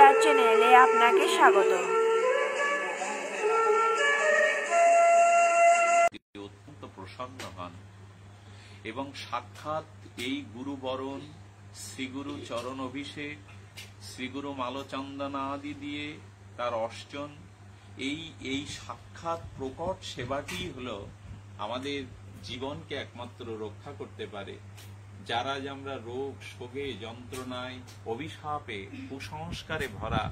গীতা চ্যানেলে আপনাকে স্বাগত। অত্যন্ত প্রসন্ন হন এবং সাক্ষাৎ এই গুরুবরণ, শ্রীগুরু চরণ অভিষেক, শ্রীগুরু মালচন্দনা আদি দিয়ে তার অর্চন, এই সাক্ষাৎ প্রকট সেবাটি হলো আমাদের জীবনকে একমাত্র রক্ষা করতে পারে। যারা আমরা রোগ শোকে যন্ত্রণায় অভিশাপে কুসংস্কারে ভরা,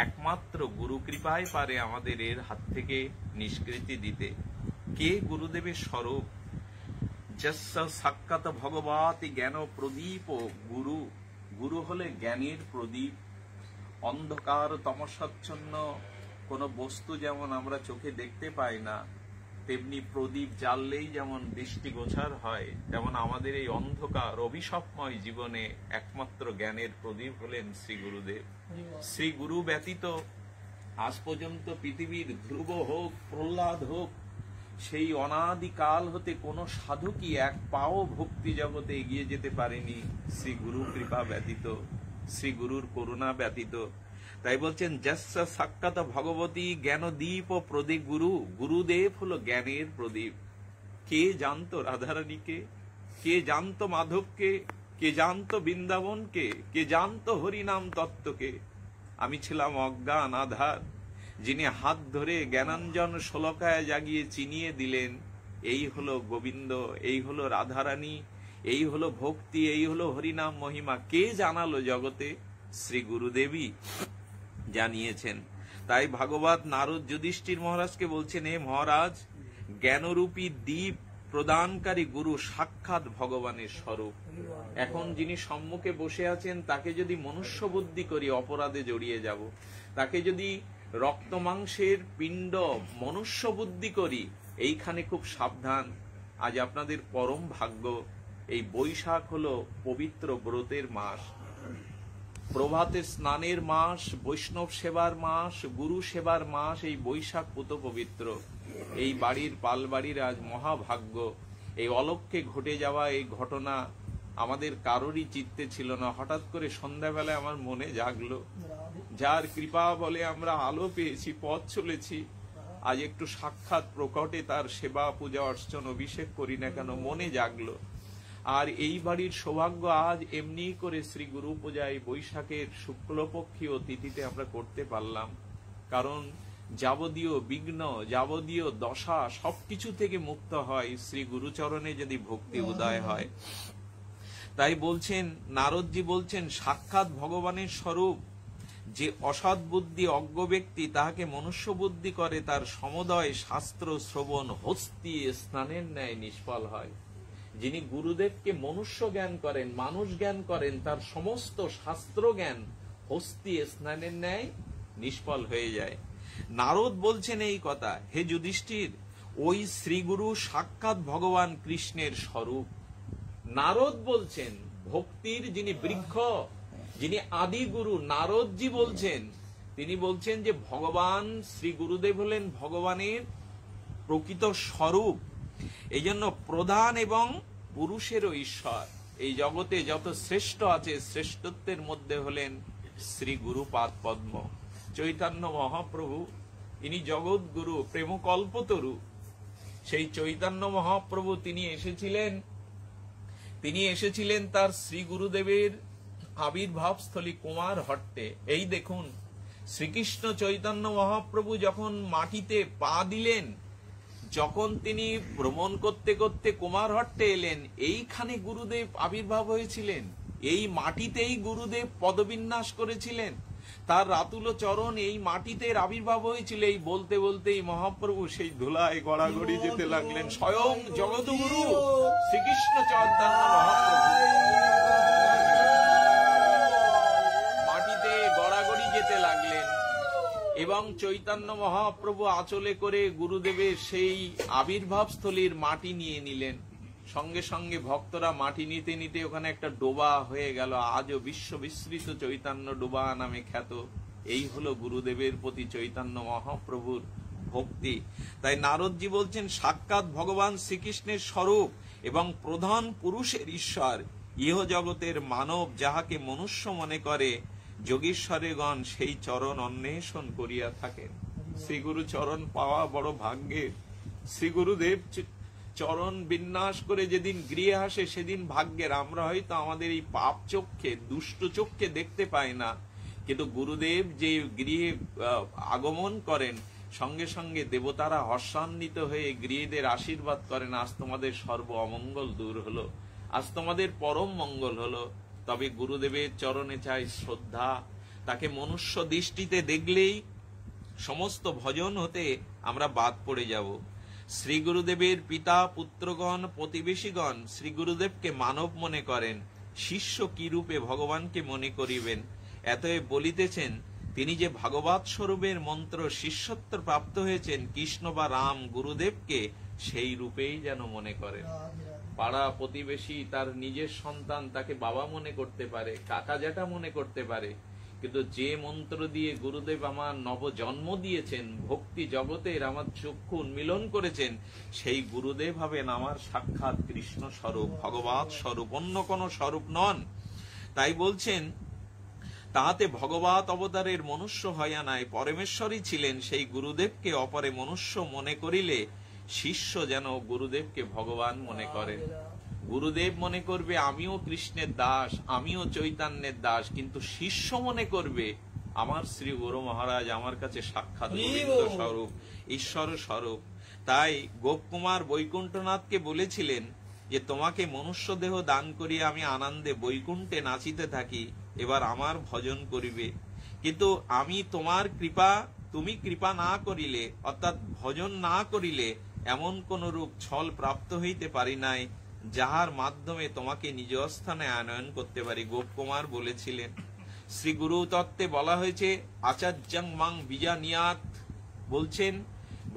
একমাত্র গুরু কৃপায় পারে আমাদের এর হাত থেকে নিষ্কৃতি দিতে। কে গুরুদেবের স্বরূপ? যস্য সাক্ষাৎ ভগবতি জ্ঞান প্রদীপ। গুরু গুরু হলে জ্ঞানের প্রদীপ। অন্ধকার তমসাচ্ছন্ন কোনো বস্তু যেমন আমরা চোখে দেখতে পাই না, তেমনি প্রদীপ জ্বাললেই যেমন দৃষ্টিগোচর হয়, তেমন আমাদের এই অন্ধকার অভিশাপময় জীবনে একমাত্র জ্ঞানের প্রদীপ হলেন শ্রী গুরুদেব। শ্রী গুরু ব্যতীত আজ পর্যন্ত পৃথিবীর ধ্রুব হোক, প্রহ্লাদ হোক, সেই অনাদিকাল হতে কোনো সাধকই এক পাও ভক্তি জগতে এগিয়ে যেতে পারেনি শ্রী গুরু কৃপা ব্যতীত, শ্রী গুরুর করুণা ব্যতীত। তাই বলছেন যস্য সাক্ষাৎ ভগবতী জ্ঞানদীপ প্রদীপ। গুরুদেব হলো জ্ঞানের প্রদীপ। কে জানতো রাধারানীকে? কে জানতো মাধবকে? কে জানতো বৃন্দাবনকে? কে জানতো হরিনাম তত্ত্বকে? আমি ছিলাম অজ্ঞান আধার, যিনি হাত ধরে জ্ঞানাঞ্জন শোলকায় জাগিয়ে চিনিয়ে দিলেন এই হলো গোবিন্দ, এই হলো রাধারানী, এই হলো ভক্তি, এই হলো হরিনাম মহিমা। কে জানালো জগতে? শ্রী গুরুদেবী জানিয়েছেন। তাই ভাগবত নারদ যুধিষ্ঠির মহারাজকে বলছেন, হে মহারাজ, জ্ঞানরূপী দ্বীপ প্রদানকারী গুরু সাক্ষাৎ ভগবানের স্বরূপ। এখন যিনি সম্মুখে বসে আছেন তাকে যদি মনুষ্য বুদ্ধি করি অপরাধে জড়িয়ে যাব, তাকে যদি রক্ত মাংসের পিণ্ড মনুষ্য বুদ্ধি করি, এইখানে খুব সাবধান। আজ আপনাদের পরম ভাগ্য, এই বৈশাখ হলো পবিত্র ব্রতের মাস, প্রভাতে স্নানের মাস, বৈষ্ণব সেবার মাস, গুরু সেবার মাস। এই বৈশাখ পুত পবিত্র। এই বাড়ির পালবাড়ির আজ মহাভাগ্য। এই অলক্ষ্যে ঘটে যাওয়া এই ঘটনা আমাদের কারোরই চিত্তে ছিল না। হঠাৎ করে সন্ধ্যাবেলায় আমার মনে জাগলো, যার কৃপা বলে আমরা আলো পেয়েছি, পথ চলেছি, আজ একটু সাক্ষাৎ প্রকটে তার সেবা পূজা অর্চন অভিষেক করি না কেন, মনে জাগলো। আর এই বাড়ির সৌভাগ্য আজ এমনি করে শ্রী গুরু পূজায় বৈশাখের শুক্লপক্ষীয় তিথিতে আমরা করতে পারলাম। কারণ যাবতীয় বিঘ্ন, যাবতীয় দশা সবকিছু থেকে মুক্ত হয় শ্রী গুরুচরণে যদি ভক্তি উদয় হয়। তাই বলছেন নারদজি বলছেন, সাক্ষাৎ ভগবানের স্বরূপ। যে অসৎ বুদ্ধি অজ্ঞ ব্যক্তি তাহাকে মনুষ্য বুদ্ধি করে, তার সমুদয় শাস্ত্র শ্রবণ হস্তি স্নানের ন্যায় নিষ্ফল হয়। যিনি গুরুদেবকে মনুষ্য জ্ঞান করেন, মানুষ জ্ঞান করেন, তার সমস্ত শাস্ত্র জ্ঞান হস্তি স্নানের ন্যায় নিষ্ফল হয়ে যায়। নারদ বলছেন এই কথা, হে যুধিষ্ঠির, ওই শ্রীগুরু সাক্ষাৎ ভগবান কৃষ্ণের স্বরূপ। নারদ বলছেন ভক্তির যিনি বৃক্ষ, যিনি আদি গুরু, নারদজি বলছেন, তিনি বলছেন যে ভগবান শ্রী গুরুদেব হলেন ভগবানের প্রকৃত স্বরূপ। এই জন্য প্রধান এবং পুরুষেরও ঈশ্বর। এই জগতে যত শ্রেষ্ঠ আছে, শ্রেষ্ঠত্বের মধ্যে হলেন শ্রী গুরুপাদ পদ্ম। চৈতন্য মহাপ্রভু, ইনি জগৎ গুরু, প্রেমকল্পতরু। সেই চৈতন্য মহাপ্রভু তিনি এসেছিলেন তার শ্রী গুরুদেবের আবির্ভাব স্থলী কুমার হট্টে। এই দেখুন, শ্রীকৃষ্ণ চৈতন্য মহাপ্রভু যখন মাটিতে পা দিলেন, যখন তিনি ভ্রমণ করতে করতে কুমারহট্টে এলেন, এইখানে গুরুদেব আবির্ভাব হয়েছিলেন। এই মাটিতেই গুরুদেব পদবিন্যাস করেছিলেন, তার রাতুল চরণ এই মাটিতে আবির্ভাব হয়েছিল। এই বলতে বলতেই মহাপ্রভু সেই ধুলায় গড়াগড়ি যেতে লাগলেন। স্বয়ং জগৎগুরু শ্রীকৃষ্ণ চৈতন্য মহাপ্রভু মাটিতে গড়াগড়ি যেতে লাগলেন এবং চৈতন্য মহাপ্রভু আঁচলে করে গুরুদেবের সেই আবির্ভাব স্থলীর মাটি নিয়ে নিলেন। সঙ্গে সঙ্গে ভক্তরা মাটি নিতে নিতে ওখানে একটা ডোবা হয়ে গেল, আজও বিশ্ব বিস্তৃত চৈতন্য ডোবা নামে খ্যাত। এই হলো গুরুদেবের প্রতি চৈতন্য মহাপ্রভুর ভক্তি। তাই নারদজি বলছেন, সাক্ষাৎ ভগবান শ্রীকৃষ্ণের স্বরূপ এবং প্রধান পুরুষের ঈশ্বর, ইহ জগতের মানব যাহাকে মনুষ্য মনে করে, যোগীশ্বরেগণ সেই চরণ অন্বেষণ করিয়া থাকেন। শ্রীগুরু চরণ পাওয়া বড় ভাগ্যের। শ্রীগুরুদেব চরণ বিন্যাস করে যেদিন গৃহে আসে সেদিন ভাগ্যের। আমরা হয়তো আমাদের এই পাপ চক্ষে, দুষ্ট চক্ষে দেখতে পাই না, কিন্তু গুরুদেব যে গৃহে আগমন করেন সঙ্গে সঙ্গে দেবতারা হর্ষান্বিত হয়ে গৃহীদের আশীর্বাদ করেন, আজ তোমাদের সর্ব অমঙ্গল দূর হলো, আজ তোমাদের পরম মঙ্গল হলো। তবে গুরুদেবের চরণে চাই শ্রদ্ধা। তাকে মনুষ্য দৃষ্টিতে দেখলেই সমস্ত ভজন হতে আমরা বাদ পড়ে যাব। শ্রী গুরুদেবের পিতা, পুত্রগণ, প্রতিবেশীগণ শ্রী গুরুদেবকে মানব মনে করেন। শিষ্য কি রূপে ভগবানকে মনে করিবেন? এতএব বলিতেছেন, তিনি যে ভাগবত স্বরূপের মন্ত্র শিষ্যত্ব প্রাপ্ত হয়েছেন কৃষ্ণ বা রাম গুরুদেবকে সেই রূপেই যেন মনে করেন। পাড়া প্রতিবেশী তার নিজের সন্তান, তাকে বাবা মনে করতে পারে, কাকা জ্যাঠা মনে করতে পারে, কিন্তু যে মন্ত্র দিয়ে গুরুদেব আমার নবজন্ম দিয়েছেন, ভক্তি জগতের আমার চক্ষু উন্মিলন করেছেন, সেই গুরুদেব হবেন আমার সাক্ষাৎ কৃষ্ণ স্বরূপ, ভগবত স্বরূপ, অন্য কোন স্বরূপ নন। তাই বলছেন, তাহাতে ভগবত অবতারের মনুষ্য হইয়া নাই, পরমেশ্বরই ছিলেন। সেই গুরুদেবকে অপরে মনুষ্য মনে করিলে শিষ্য যেন গুরুদেবকে ভগবান মনে করেন। গুরুদেব মনে করবে আমিও কৃষ্ণের দাস, আমিও চৈতন্যের দাস, কিন্তু শিষ্য মনে করবে আমার শ্রী গুরু মহারাজ আমার কাছে সাক্ষাৎ গোবিন্দ স্বরূপ, ঈশ্বর স্বরূপ। তাই গোপকুমার বৈকুণ্ঠনাথকে বলেছিলেন যে তোমাকে মনুষ্য দেহ দান করিয়া আমি আনন্দে বৈকুণ্ঠে নাচিতে থাকি, এবার আমার ভজন করিবে। কিন্তু আমি তোমার কৃপা, তুমি কৃপা না করিলে, অর্থাৎ ভজন না করিলে এমন কোন রূপ ছল প্রাপ্ত হইতে পারি নাই যাহার মাধ্যমে তোমাকে নিজ স্থানে আনয়ন করতে পারি। গোপকুমার বলেছিলেন। শ্রী গুরু তত্ত্বে বলা হয়েছে আচার্যং মাং বিজানিয়াত, বলছেন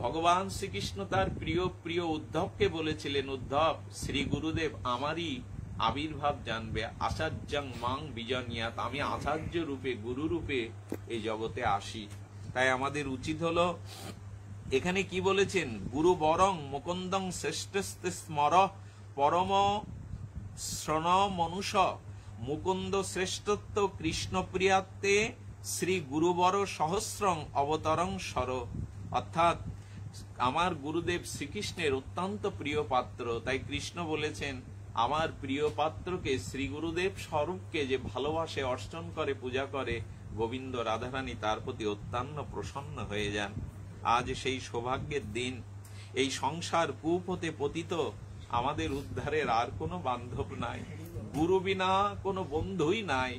ভগবান শ্রীকৃষ্ণ তার প্রিয় প্রিয় উদ্ধবকে বলেছিলেন, উদ্ধব শ্রী গুরুদেব আমারই আবির্ভাব জানবে, আচার্যং মাং বিজানিয়াত, আমি আচার্য রূপে গুরু রূপে এই জগতে আসি। তাই আমাদের উচিত হলো, এখানে কি বলেছেন, গুরু বরং মুকুন্দং শ্রেষ্ঠস্তে স্মর পরম শ্রণ মনুষ, মুকুন্দ শ্রেষ্ঠত্ব কৃষ্ণ প্রিয়াত্তে শ্রী গুরুবর সহস্রং অবতরং স্বর। অর্থাৎ আমার গুরুদেব শ্রীকৃষ্ণের অত্যন্ত প্রিয় পাত্র। তাই কৃষ্ণ বলেছেন আমার প্রিয় পাত্রকে, শ্রী গুরুদেব স্বরূপকে যে ভালোবাসে, অর্চন করে, পূজা করে, গোবিন্দ রাধারানী তার প্রতি অত্যন্ত প্রসন্ন হয়ে যান। আজ সেই সৌভাগ্যের দিন। এই সংসার কূপ হতে পতিত আমাদের উদ্ধারের আর কোনো বান্ধব নাই, গুরু বিনা কোনো বন্ধুই নাই।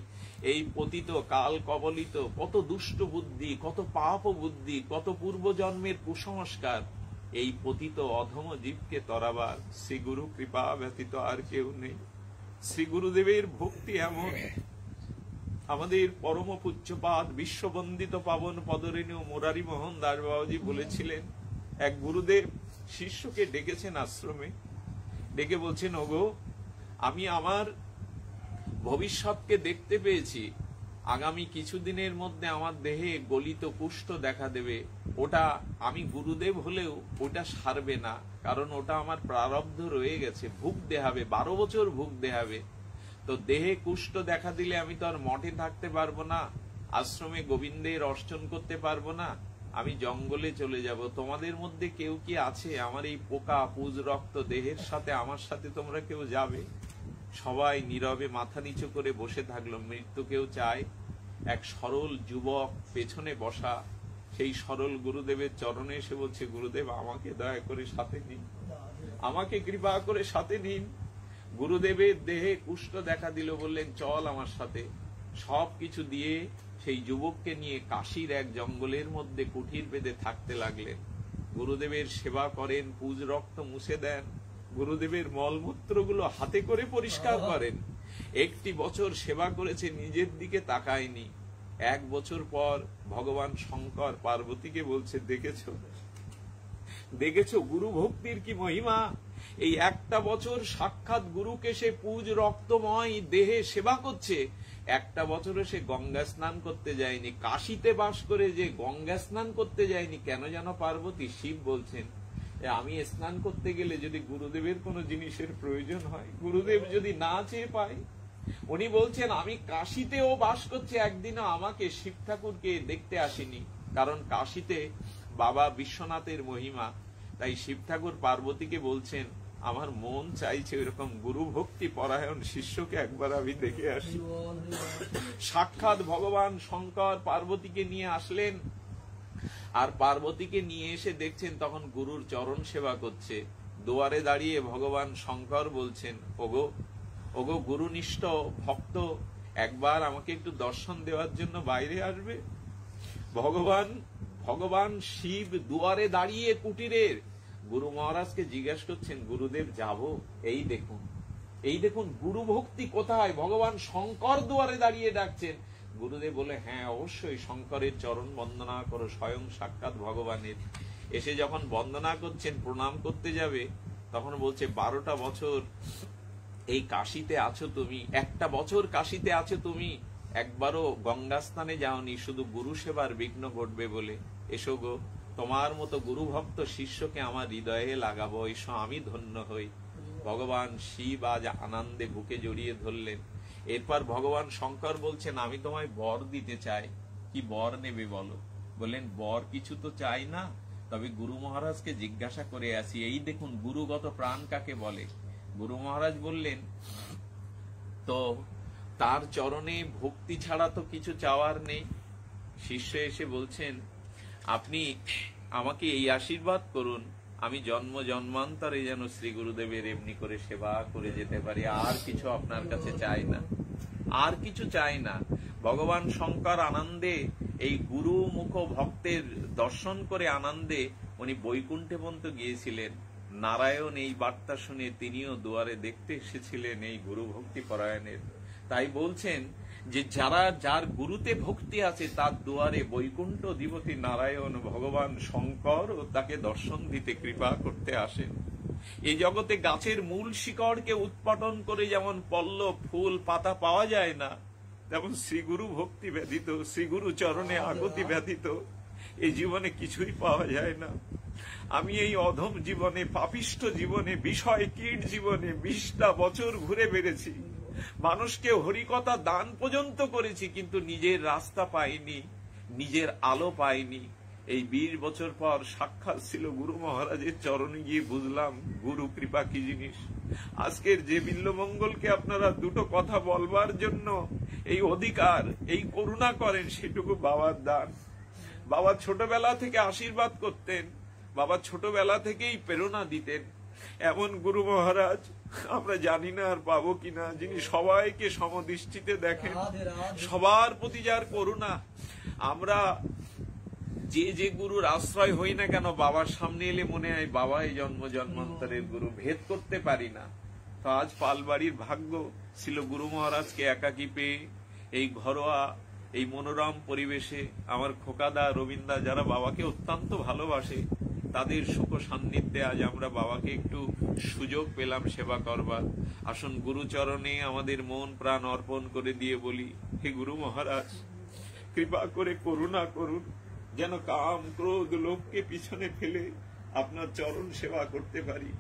এই পতিত কাল কবলিত কত দুষ্ট বুদ্ধি, কত পাপ বুদ্ধি, কত পূর্বজন্মের কুসংস্কার, এই পতিত অধম জীবকে তরাবার শ্রী গুরু কৃপা ব্যতীত আর কেউ নেই। শ্রী গুরুদেবের ভক্তি এমন, আমাদের পরম পূজ্যপাদ বিশ্ববন্দিত পাবন পদরেণু মুরারি মোহন দাস বাবাজি বলেছিলেন, এক গুরুদেব শিষ্যকে ডেকেছেন আশ্রমে, ডেকে বলছেন, ওগো আমি আমার ভবিষ্যৎকে দেখতে পেয়েছি, আগামী কিছুদিনের মধ্যে আমার দেহে গলিত কুষ্ঠ দেখা দেবে। ওটা আমি গুরুদেব হলেও ওটা সারবে না, কারণ ওটা আমার প্রারব্ধ রয়ে গেছে, ভুগতে হবে, 12 বছর ভুগতে হবে। তো দেহে কুষ্ঠ দেখা দিলে আমি তো আর মঠে থাকতে পারবো না, আশ্রমে গোবিন্দের অর্চন করতে পারবো না, আমি জঙ্গলে চলে যাব। তোমাদের মধ্যে কেউ কি আছে আমার এই পোকা পুজ রক্ত দেহের সাথে, আমার সাথে তোমরা কেউ যাবে? সবাই নীরবে মাথা নিচু করে বসে থাকলো। মৃত্যু কেউ চায়? এক সরল যুবক পেছনে বসা, সেই সরল গুরুদেবের চরণে এসে বলছে, গুরুদেব আমাকে দয়া করে সাথে নিন, আমাকে কৃপা করে সাথে নিন। গুরুদেবের দেহে কুষ্ঠ দেখা দিল, বললেন চল আমার সাথে। সবকিছু দিয়ে সেই যুবককে নিয়ে কাশীর এক জঙ্গলের মধ্যে কুঠির বেঁধে থাকতে লাগলেন। গুরুদেবের সেবা করেন, পুজ রক্ত মুছে দেন, গুরুদেবের মলমূত্রগুলো হাতে করে পরিষ্কার করেন। 1 বছর সেবা করেছে, নিজের দিকে তাকায়নি। 1 বছর পর ভগবান শঙ্কর পার্বতীকে বলছে, দেখেছো গুরু ভক্তির কি মহিমা? এই 1টা বছর সাক্ষাৎ গুরুকে সে পুজ রক্তময় দেহে সেবা করছে, 1টা বছরে সে গঙ্গা স্নান করতে যায়নি। কাশীতে বাস করে যে গঙ্গা স্নান করতে যায়নি কেন জানো পার্বতী? শিব বলছেন, আমি স্নান করতে গেলে যদি গুরুদেবের কোনো জিনিসের প্রয়োজন হয়, গুরুদেব যদি না চেয়ে পায়, উনি বলছেন আমি কাশীতেও বাস করছি, একদিনও আমাকে শিব ঠাকুরকে দেখতে আসেনি, কারণ কাশীতে বাবা বিশ্বনাথের মহিমা। তাই শিব ঠাকুর পার্বতীকে বলছেন আমার মন চাইছে এরকম গুরু ভক্তি পরায়ণ শিষ্যকে একবার আমি দেখে আসি। সাক্ষাৎ ভগবান শঙ্কর পার্বতীকে নিয়ে আসলেন, আর পার্বতীকে নিয়ে এসে দেখছেন তখন গুরুর চরণ সেবা করছে। দুয়ারে দাঁড়িয়ে ভগবান শঙ্কর বলছেন ওগো ওগো গুরুনিষ্ঠ ভক্ত, একবার আমাকে একটু দর্শন দেওয়ার জন্য বাইরে আসবে। ভগবান শিব দুয়ারে দাঁড়িয়ে কুটিরের গুরু মহারাজকে জিজ্ঞেস করছেন গুরুদেব যাব? এই দেখুন গুরু ভক্তি কোথায়। ভগবান শঙ্কর দুয়ারে দাঁড়িয়ে ডাকছেন। গুরুদেব বলে হ্যাঁ অবশ্যই শঙ্করের চরণ বন্দনা করো, স্বয়ং সাক্ষাৎ ভগবানের। এসে যখন বন্দনা করছেন, প্রণাম করতে যাবে, তখন বলছে 12টা বছর এই কাশীতে আছো তুমি, একটা বছর কাশীতে আছো তুমি, একবারও গঙ্গা স্নানে যাওনি, শুধু গুরু সেবার বিঘ্ন ঘটবে বলে। এসো গো, তোমার মতো গুরু ভক্ত শিষ্যকে আমার হৃদয়ে লাগাবো, এসো আমি ধন্য হই। ভগবান শিব আজ আনন্দে বুকে জড়িয়ে ধরলেন। এরপর ভগবান শঙ্কর বলছেন আমি তোমায় বর দিতে চাই, কি বর নেবে বলো? বললেন বর কিছু তো চাই না, তবে গুরু মহারাজকে জিজ্ঞাসা করে আসি। এই দেখুন গুরুগত প্রাণ কাকে বলে। গুরু মহারাজ বললেন তো তার চরণে ভক্তি ছাড়া তো কিছু চাওয়ার নেই। শিষ্য এসে বলছেন আপনি আমাকে এই আশীর্বাদ করুন, আমি জন্ম জন্মান্তরে যেন শ্রী গুরুদেবের এমনি করে সেবা করে যেতে পারি, আর কিছু আপনার কাছে চাই না, আর কিছু চাই না। ভগবান শঙ্কর আনন্দে এই গুরু মুখ ভক্তের দর্শন করে আনন্দে উনি বৈকুণ্ঠে পর্যন্ত গিয়েছিলেন। নারায়ণ এই বার্তা শুনে তিনিও দুয়ারে দেখতে এসেছিলেন এই গুরু ভক্তি পরায়ণের। তাই বলছেন যে যার গুরুতে ভক্তি আছে তার দুয়ারে বৈকুণ্ঠ অধিপতি নারায়ণ ভগবান শঙ্কর তাকে দর্শন দিতে কৃপা করতে আসেন। এই জগতে গাছের মূল শিকড়কে উৎপাটন করে যেমন পল্লব ফুল পাতা পাওয়া যায় না, তেমন শ্রীগুরু ভক্তি ব্যতীত, শ্রীগুরু চরণে আগতি ব্যতীত এই জীবনে কিছুই পাওয়া যায় না। আমি এই অধম জীবনে, পাপিষ্ঠ জীবনে, বিষয় কীট জীবনে 20টা বছর ঘুরে বেড়েছি, মানুষকে হরিকথা দান পর্যন্ত করেছি, কিন্তু নিজের রাস্তা পাইনি, নিজের আলো পাইনি। এই 20 বছর পর সাক্ষাৎ ছিল গুরু মহারাজের চরণে গিয়ে বুঝলাম গুরু কৃপা কি জিনিস। আজকের যে বিল্লমঙ্গলকে আপনারা দুটো কথা বলবার জন্য এই অধিকার, এই করুণা করেন, সেটুকু বাবার দান। বাবা ছোটবেলা থেকে আশীর্বাদ করতেন, বাবা ছোটবেলা থেকেই প্রেরণা দিতেন। এমন গুরু মহারাজ আমরা জানি না আর পাবো কিনা, যিনি সবাইকে সমদৃষ্টিতে দেখেন, সবার প্রতি যার করুণা। আমরা যে গুরুর আশ্রয় হই না কেন, বাবার সামনে এলে মনে হয় বাবা এই জন্ম জন্মান্তরের গুরু, ভেদ করতে পারি না। তো আজ পালবাড়ির ভাগ্য ছিল গুরু মহারাজকে একাকী পেয়ে এই ঘরোয়া এই মনোরম পরিবেশে আমার খোকাদা রবীন্দা যারা বাবাকে অত্যন্ত ভালোবাসে, তাদের সুখ সান্নিধ্যে আজ আমরা বাবাকে একটু সুযোগ পেলাম সেবা করবার। আসুন গুরুচরণে আমাদের মন প্রাণ অর্পণ করে দিয়ে বলি, হে গুরু মহারাজ কৃপা করে করুণা করুন, যেন কাম ক্রোধ লোভকে পিছনে ফেলে আপনার চরণ সেবা করতে পারি,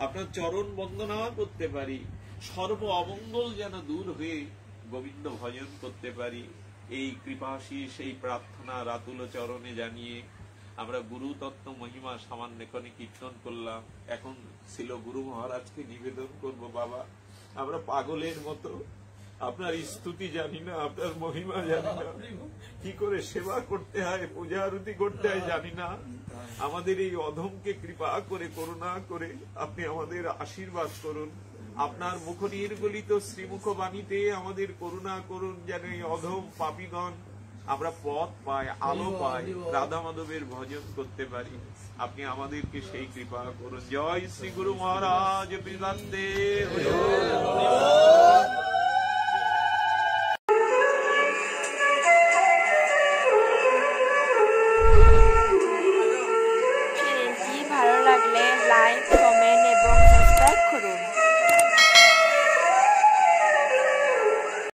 আপনার চরণ বন্দনা করতে পারি, সর্ব অমঙ্গল যেন দূর হয়ে গোবিন্দ ভজন করতে পারি। এই কৃপাশীষ এই প্রার্থনা রাতুল চরণে জানিয়ে আমরা গুরু তত্ত্ব মহিমা সামান্যক্ষণে কীর্তন করলাম। এখন ছিল গুরু মহারাজকে নিবেদন করব। বাবা আমরা পাগলের মতো আপনার স্তুতি জানি না, আপনার মহিমা জানি না, কি করে সেবা করতে হয়, পূজা আরতি করতে হয় জানি না। আমাদের এই অধমকে কৃপা করে করুণা করে আপনি আমাদের আশীর্বাদ করুন। আপনার মুখ নির্গলিত শ্রীমুখ বাণীতে আমাদের করুণা করুন, যেন এই অধম পাপীগণ আমরা পথ পাই, আলো পাই, রাধা মাধবের ভজন করতে পারি। আপনি আমাদেরকে সেই কৃপা করুন। জয় শ্রী গুরু মহারাজ।